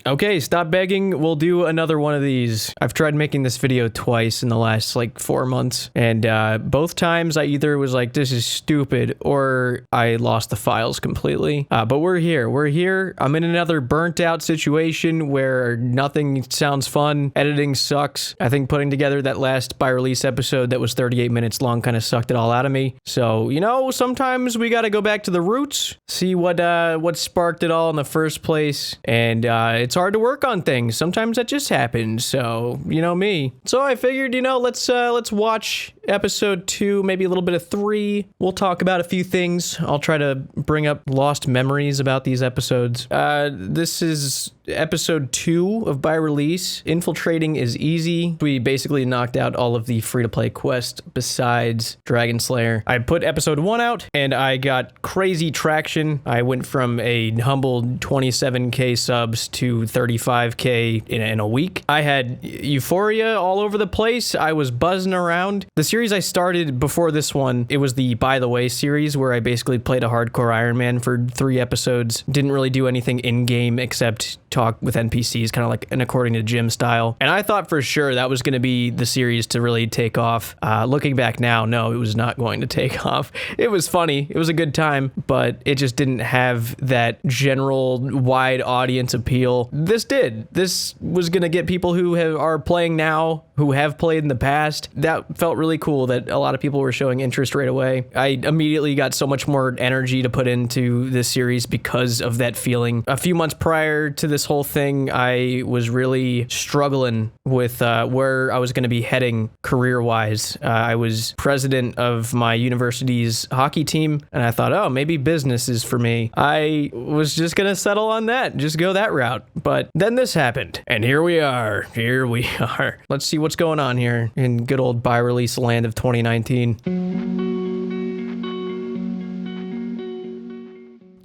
Okay, stop begging. We'll do another one of these. I've tried making this video twice in the last like 4 months, and both times I either was like, this is stupid, or I lost the files completely. But we're here. We're here. I'm in another burnt out situation where nothing sounds fun. Editing sucks. I think putting together that last by release episode that was 38 minutes long kind of sucked it all out of me. So, you know, sometimes we gotta go back to the roots, see what sparked it all in the first place, and it's hard to work on things. Sometimes that just happens. So, you know me. So I figured, you know, let's watch episode 2, maybe a little bit of 3. We'll talk about a few things. I'll try to bring up lost memories about these episodes. This is episode 2 of by release. Infiltrating is easy. We basically knocked out all of the free-to-play quests besides Dragon Slayer. I put episode 1 out and I got crazy traction. I went from a humble 27k subs to 35k in a week. I had euphoria all over the place. I was buzzing around. The series I started before this one, it was the By the Way series, where I basically played a hardcore Iron Man for 3 episodes. Didn't really do anything in-game except talk with NPCs, kind of like an According to Jim style. And I thought for sure that was going to be the series to really take off. Looking back now, no, it was not going to take off. It was funny. It was a good time, but it just didn't have that general wide audience appeal. This did. This was going to get people who are playing now, who have played in the past. That felt really cool that a lot of people were showing interest right away. I immediately got so much more energy to put into this series because of that feeling. A few months prior to this whole thing, I was really struggling with where I was going to be heading career-wise. I was president of my university's hockey team, and I thought, oh, maybe business is for me. I was just going to settle on that, just go that route. But then this happened, and here we are. Here we are. Let's see what's going on here in good old by-release land of 2019.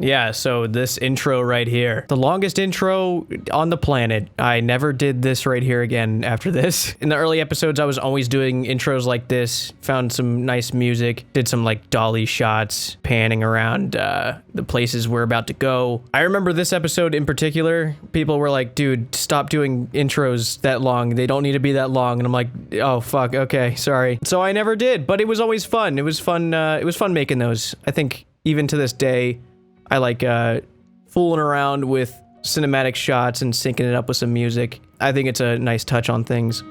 Yeah, so this intro right here, the longest intro on the planet. I never did this right here again after this. In the early episodes, I was always doing intros like this, found some nice music, did some like dolly shots, panning around the places we're about to go. I remember this episode in particular, people were like, dude, stop doing intros that long. They don't need to be that long. And I'm like, oh, fuck, okay, sorry. So I never did, but it was always fun. It was fun making those. I think even to this day, I like fooling around with cinematic shots and syncing it up with some music. I think it's a nice touch on things.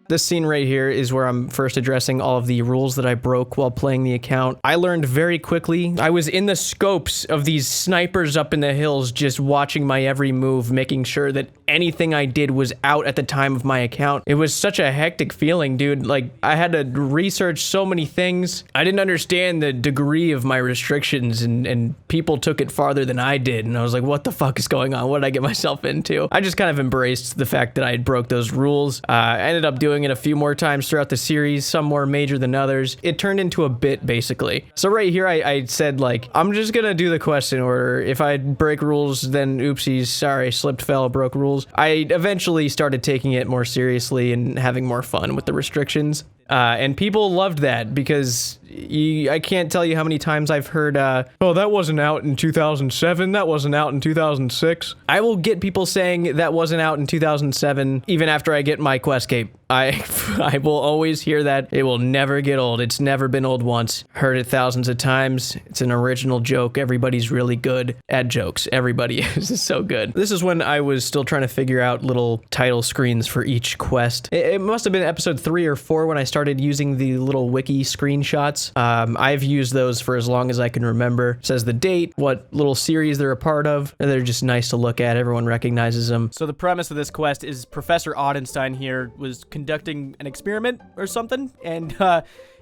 This scene right here is where I'm first addressing all of the rules that I broke while playing the account. I learned very quickly. I was in the scopes of these snipers up in the hills, just watching my every move, making sure that anything I did was out at the time of my account. It was such a hectic feeling, dude. Like, I had to research so many things. I didn't understand the degree of my restrictions, and people took it farther than I did. And I was like, what the fuck is going on? What did I get myself into? I just kind of embraced the fact that I had broke those rules. I ended up doing it a few more times throughout the series, some more major than others. It turned into a bit, basically. So right here, I said, like, I'm just gonna do the quest in order. If I break rules, then oopsies, sorry, slipped, fell, broke rules. I eventually started taking it more seriously and having more fun with the restrictions. And people loved that because I can't tell you how many times I've heard, oh, that wasn't out in 2007, that wasn't out in 2006. I will get people saying that wasn't out in 2007 even after I get my quest cape. I will always hear that. It will never get old. It's never been old once. Heard it thousands of times. It's an original joke. Everybody's really good at jokes. Everybody is so good. This is when I was still trying to figure out little title screens for each quest. It must have been episode 3 or 4 when I started using the little wiki screenshots. I've used those for as long as I can remember. It says the date, what little series they're a part of, and they're just nice to look at. Everyone recognizes them. So the premise of this quest is Professor Odenstein here was conducting an experiment or something, and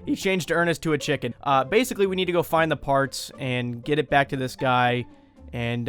he changed Ernest to a chicken. Basically, we need to go find the parts and get it back to this guy, and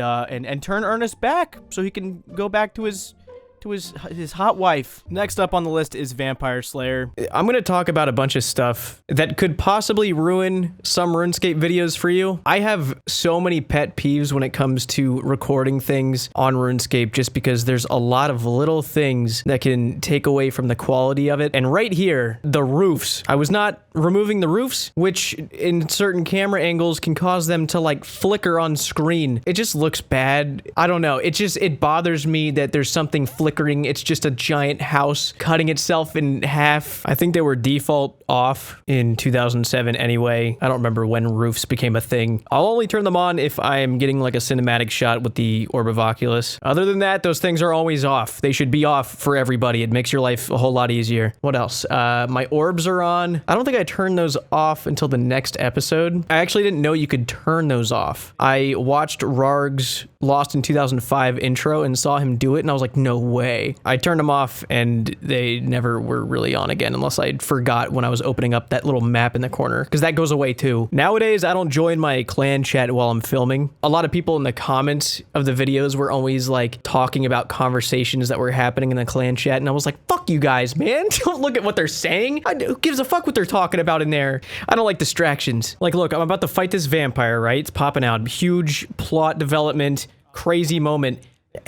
turn Ernest back so he can go back to his to his hot wife. Next up on the list is Vampire Slayer. I'm going to talk about a bunch of stuff that could possibly ruin some RuneScape videos for you. I have so many pet peeves when it comes to recording things on RuneScape just because there's a lot of little things that can take away from the quality of it. And right here, the roofs. I was not removing the roofs, which in certain camera angles can cause them to like flicker on screen. It just looks bad. I don't know. It bothers me that there's something flickering. It's just a giant house cutting itself in half. I think they were default off in 2007 anyway. I don't remember when roofs became a thing. I'll only turn them on if I'm getting like a cinematic shot with the Orb of Oculus. Other than that, those things are always off. They should be off for everybody. It makes your life a whole lot easier. What else? My orbs are on. I don't think I turned those off until the next episode. I actually didn't know you could turn those off. I watched Rarg's Lost in 2005 intro and saw him do it, and I was like, no way. I turned them off and they never were really on again unless I forgot when I was opening up that little map in the corner, because that goes away too. Nowadays, I don't join my clan chat while I'm filming. A lot of people in the comments of the videos were always like talking about conversations that were happening in the clan chat, and I was like, fuck you guys, man. Don't look at what they're saying. Who gives a fuck what they're talking about in there? I don't like distractions. Like, look, I'm about to fight this vampire, right? It's popping out. Huge plot development, crazy moment.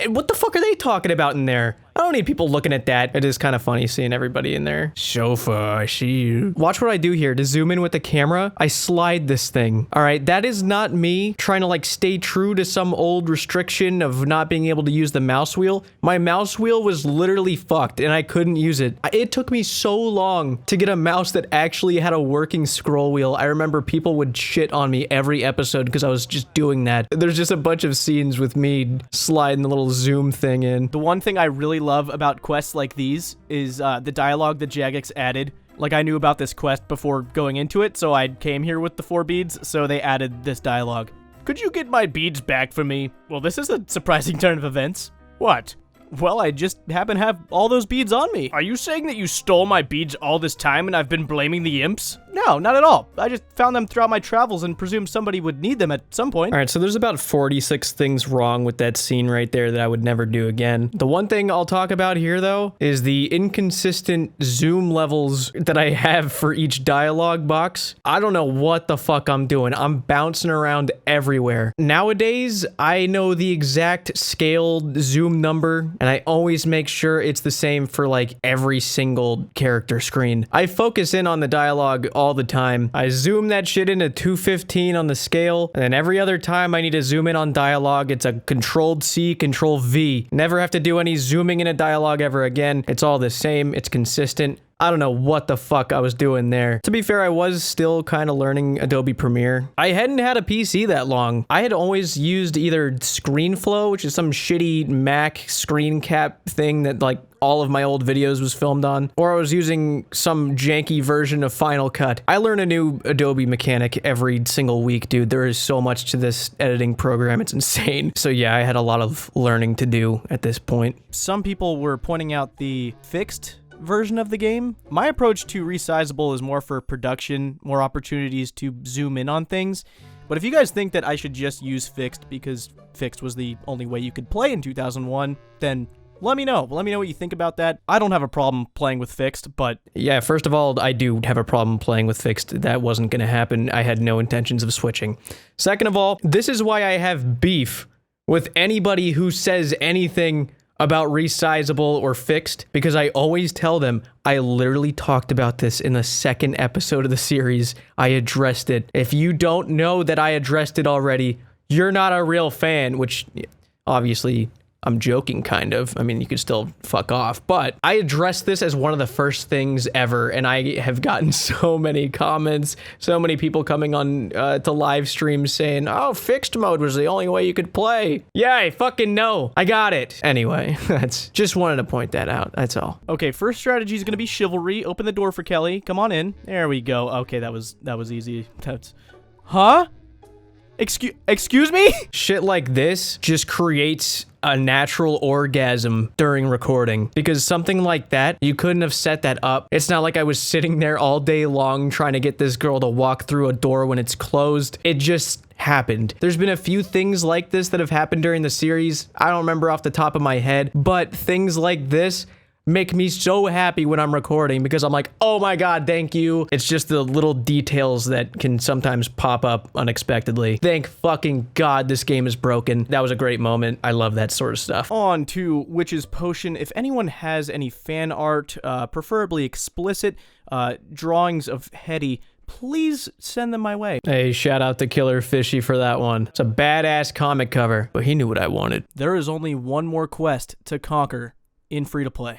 What the fuck are they talking about in there? I don't need people looking at that. It is kind of funny seeing everybody in there. Sofa, I see you. Watch what I do here. To zoom in with the camera, I slide this thing. All right, that is not me trying to like stay true to some old restriction of not being able to use the mouse wheel. My mouse wheel was literally fucked and I couldn't use it. It took me so long to get a mouse that actually had a working scroll wheel. I remember people would shit on me every episode because I was just doing that. There's just a bunch of scenes with me sliding the little zoom thing in. The one thing I really love about quests like these is the dialogue that Jagex added. Like, I knew about this quest before going into it, so I came here with the 4 beads, so they added this dialogue. Could you get my beads back for me? Well, this is a surprising turn of events. What? Well, I just happen to have all those beads on me. Are you saying that you stole my beads all this time and I've been blaming the imps? No, not at all. I just found them throughout my travels and presumed somebody would need them at some point. All right, so there's about 46 things wrong with that scene right there that I would never do again. The one thing I'll talk about here, though, is the inconsistent zoom levels that I have for each dialogue box. I don't know what the fuck I'm doing. I'm bouncing around everywhere. Nowadays, I know the exact scaled zoom number, and I always make sure it's the same for like every single character screen. I focus in on the dialogue all the time. I zoom that shit into 215 on the scale, and then every other time I need to zoom in on dialogue, it's a Control C, Control V. Never have to do any zooming in a dialogue ever again. It's all the same. It's consistent. I don't know what the fuck I was doing there. To be fair, I was still kind of learning Adobe Premiere. I hadn't had a PC that long. I had always used either ScreenFlow, which is some shitty Mac screen cap thing that like all of my old videos was filmed on, or I was using some janky version of Final Cut. I learn a new Adobe mechanic every single week, dude. There is so much to this editing program. It's insane. So yeah, I had a lot of learning to do at this point. Some people were pointing out the fixed version of the game. My approach to resizable is more for production, more opportunities to zoom in on things. But if you guys think that I should just use fixed because fixed was the only way you could play in 2001, then let me know. Let me know what you think about that. I don't have a problem playing with fixed, but yeah, first of all, I do have a problem playing with fixed. That wasn't going to happen. I had no intentions of switching. Second of all, this is why I have beef with anybody who says anything about resizable or fixed, because I always tell them, I literally talked about this in the second episode of the series. I addressed it. If you don't know that I addressed it already, you're not a real fan, which obviously I'm joking, kind of. I mean, you could still fuck off, but I addressed this as one of the first things ever, and I have gotten so many comments, so many people coming on to live streams saying, oh, fixed mode was the only way you could play. Yeah, I fucking know. I got it. Anyway, that's just wanted to point that out. That's all. Okay, first strategy is going to be chivalry. Open the door for Kelly. Come on in. There we go. Okay, that was easy. That's... Huh? Excuse me? Shit like this just creates a natural orgasm during recording, because something like that, you couldn't have set that up. It's not like I was sitting there all day long trying to get this girl to walk through a door when it's closed. It just happened. There's been a few things like this that have happened during the series. I don't remember off the top of my head, but things like this make me so happy when I'm recording because I'm like, oh my God, thank you. It's just the little details that can sometimes pop up unexpectedly. Thank fucking God this game is broken. That was a great moment. I love that sort of stuff. On to Witch's Potion. If anyone has any fan art, preferably explicit, drawings of Hetty, please send them my way. Hey, shout out to Killer Fishy for that one. It's a badass comic cover, but he knew what I wanted. There is only one more quest to conquer in free-to-play.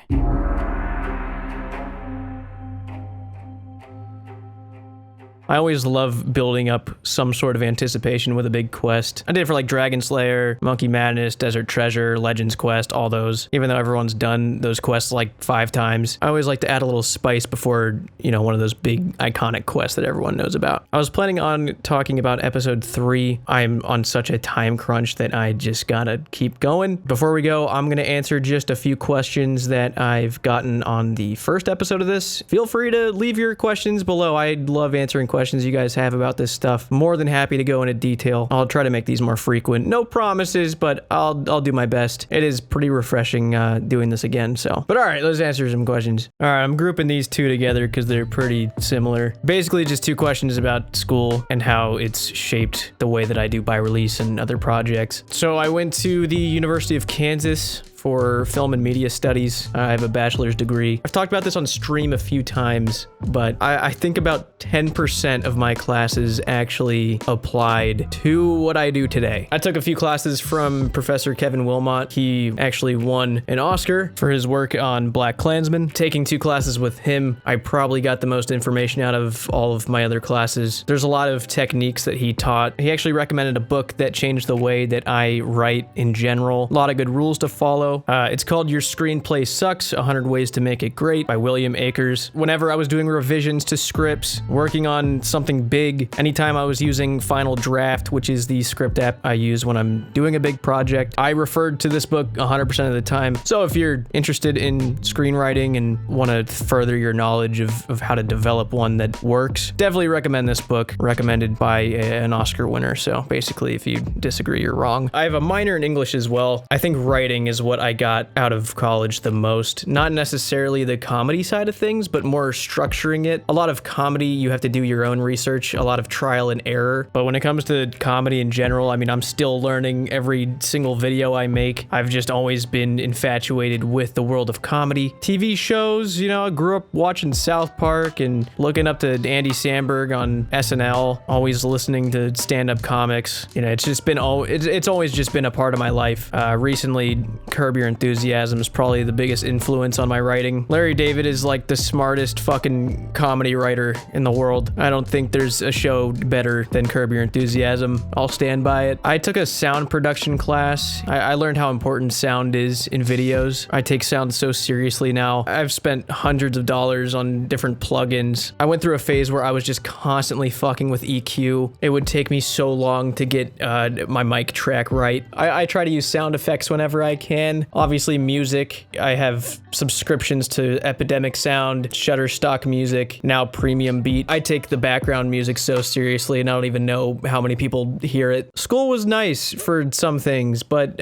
I always love building up some sort of anticipation with a big quest. I did it for like Dragon Slayer, Monkey Madness, Desert Treasure, Legends Quest, all those. Even though everyone's done those quests like 5 times, I always like to add a little spice before, you know, one of those big iconic quests that everyone knows about. I was planning on talking about episode 3. I'm on such a time crunch that I just gotta keep going. Before we go, I'm gonna answer just a few questions that I've gotten on the first episode of this. Feel free to leave your questions below. I love answering questions you guys have about this stuff. More than happy to go into detail. I'll try to make these more frequent. No promises, but I'll do my best. It is pretty refreshing doing this again, so. But all right, let's answer some questions. All right, I'm grouping these 2 together because they're pretty similar. Basically just 2 questions about school and how it's shaped the way that I do by release and other projects. So I went to the University of Kansas for film and media studies. I have a bachelor's degree. I've talked about this on stream a few times, but I think about 10% of my classes actually applied to what I do today. I took a few classes from Professor Kevin Wilmot. He actually won an Oscar for his work on Black Klansman. Taking 2 classes with him, I probably got the most information out of all of my other classes. There's a lot of techniques that he taught. He actually recommended a book that changed the way that I write in general. A lot of good rules to follow. It's called Your Screenplay Sucks, 100 Ways to Make It Great by William Akers. Whenever I was doing revisions to scripts, working on something big, anytime I was using Final Draft, which is the script app I use when I'm doing a big project, I referred to this book 100% of the time. So if you're interested in screenwriting and want to further your knowledge of how to develop one that works, definitely recommend this book, recommended by an Oscar winner. So basically, if you disagree, you're wrong. I have a minor in English as well. I think writing is what I got out of college the most. Not necessarily the comedy side of things, but more structuring it. A lot of comedy, you have to do your own research, a lot of trial and error. But when it comes to comedy in general, I mean, I'm still learning every single video I make. I've just always been infatuated with the world of comedy. TV shows, you know, I grew up watching South Park and looking up to Andy Samberg on SNL, always listening to stand-up comics. You know, it's just been, it's always just been a part of my life. Recently, Curb Your Enthusiasm is probably the biggest influence on my writing. Larry David is like the smartest fucking comedy writer in the world. I don't think there's a show better than Curb Your Enthusiasm. I'll stand by it. I took a sound production class. I learned how important sound is in videos. I take sound so seriously now. I've spent hundreds of dollars on different plugins. I went through a phase where I was just constantly fucking with EQ. It would take me so long to get my mic track right. I try to use sound effects whenever I can. Obviously music. I have subscriptions to Epidemic Sound, Shutterstock Music, now Premium Beat. I take the background music so seriously and I don't even know how many people hear it. School was nice for some things, but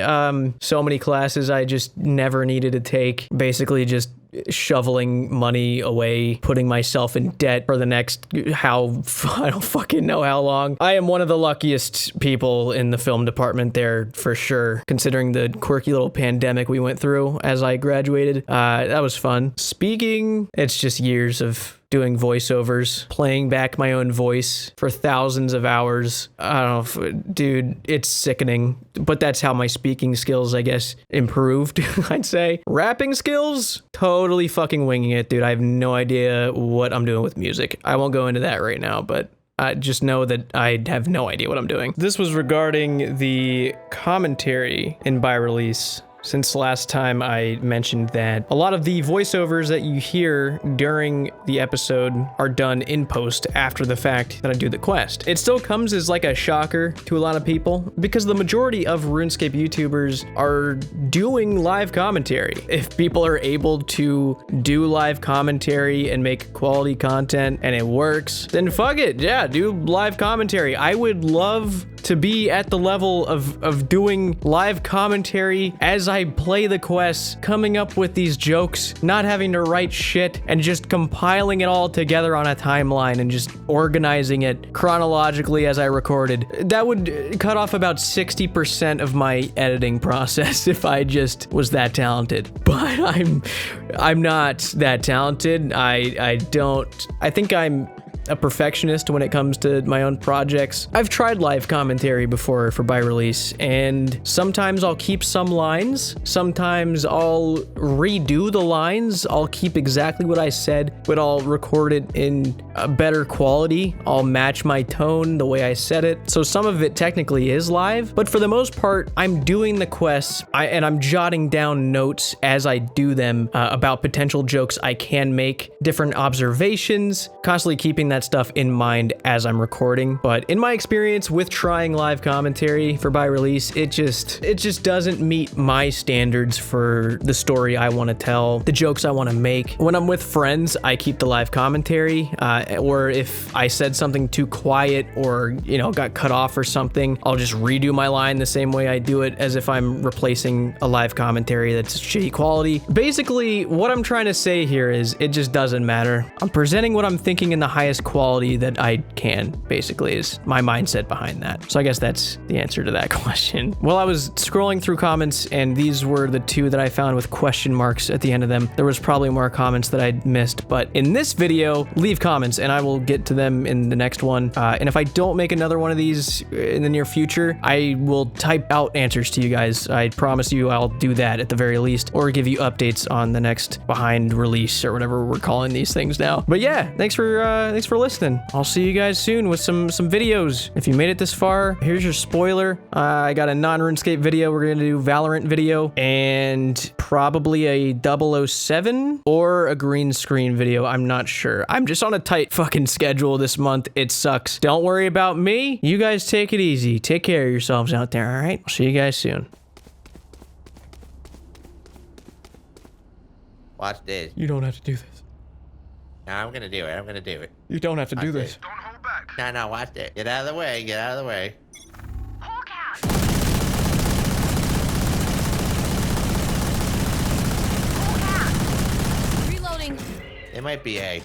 so many classes I just never needed to take. Basically just shoveling money away, putting myself in debt for the next I don't fucking know how long. I am one of the luckiest people in the film department there for sure, considering the quirky little pandemic we went through as I graduated. That was fun. Speaking, it's just years of doing voiceovers, playing back my own voice for thousands of hours. I don't know, dude, it's sickening. But that's how my speaking skills, I guess, improved, I'd say. Rapping skills, totally fucking winging it, dude. I have no idea what I'm doing with music. I won't go into that right now, but I just know that I have no idea what I'm doing. This was regarding the commentary in By Release. since last time I mentioned that a lot of the voiceovers that you hear during the episode are done in post after the fact that I do the quest. It still comes as like a shocker to a lot of people because the majority of RuneScape YouTubers are doing live commentary. If people are able to do live commentary and make quality content and it works, then fuck it, yeah, do live commentary. I would love to be at the level of doing live commentary as I play the quests, coming up with these jokes, not having to write shit, and just compiling it all together on a timeline and just organizing it chronologically as I recorded. That would cut off about 60% of my editing process if I just was that talented. But I'm not that talented. I think I'm a perfectionist when it comes to my own projects. I've tried live commentary before for by release, and sometimes I'll keep some lines, sometimes I'll redo the lines, I'll keep exactly what I said, but I'll record it in a better quality. I'll match my tone the way I said it. So some of it technically is live, but for the most part, I'm doing the quests and I'm jotting down notes as I do them about potential jokes I can make, different observations, constantly keeping that stuff in mind as I'm recording. But in my experience with trying live commentary for by release, it just doesn't meet my standards for the story I want to tell, the jokes I want to make. When I'm with friends, I keep the live commentary, or if I said something too quiet or, you know, got cut off or something, I'll just redo my line the same way I do it as if I'm replacing a live commentary that's shitty quality. Basically, what I'm trying to say here is it just doesn't matter. I'm presenting what I'm thinking in the highest quality that I can, basically, is my mindset behind that. So I guess that's the answer to that question. Well, I was scrolling through comments and these were the two that I found with question marks at the end of them. There was probably more comments that I missed, but in this video, leave comments and I will get to them in the next one. And if I don't make another one of these in the near future, I will type out answers to you guys. I promise you I'll do that at the very least, or give you updates on the next behind release or whatever we're calling these things now. But yeah, thanks for listening. I'll see you guys soon with some videos. If you made it this far, here's your spoiler. I got a non-RuneScape video. We're gonna do Valorant video and probably a 007 or a green screen video. I'm not sure. I'm just on a tight fucking schedule this month. It sucks. Don't worry about me. You guys take it easy. Take care of yourselves out there, all right? I'll see you guys soon. Watch this. You don't have to do this. No, I'm gonna do it. I'm gonna do it. You don't have to do this. Don't hold back. No, watch it. Get out of the way. Get out of the way. Hawk out. Hawk out. Reloading. It might be A.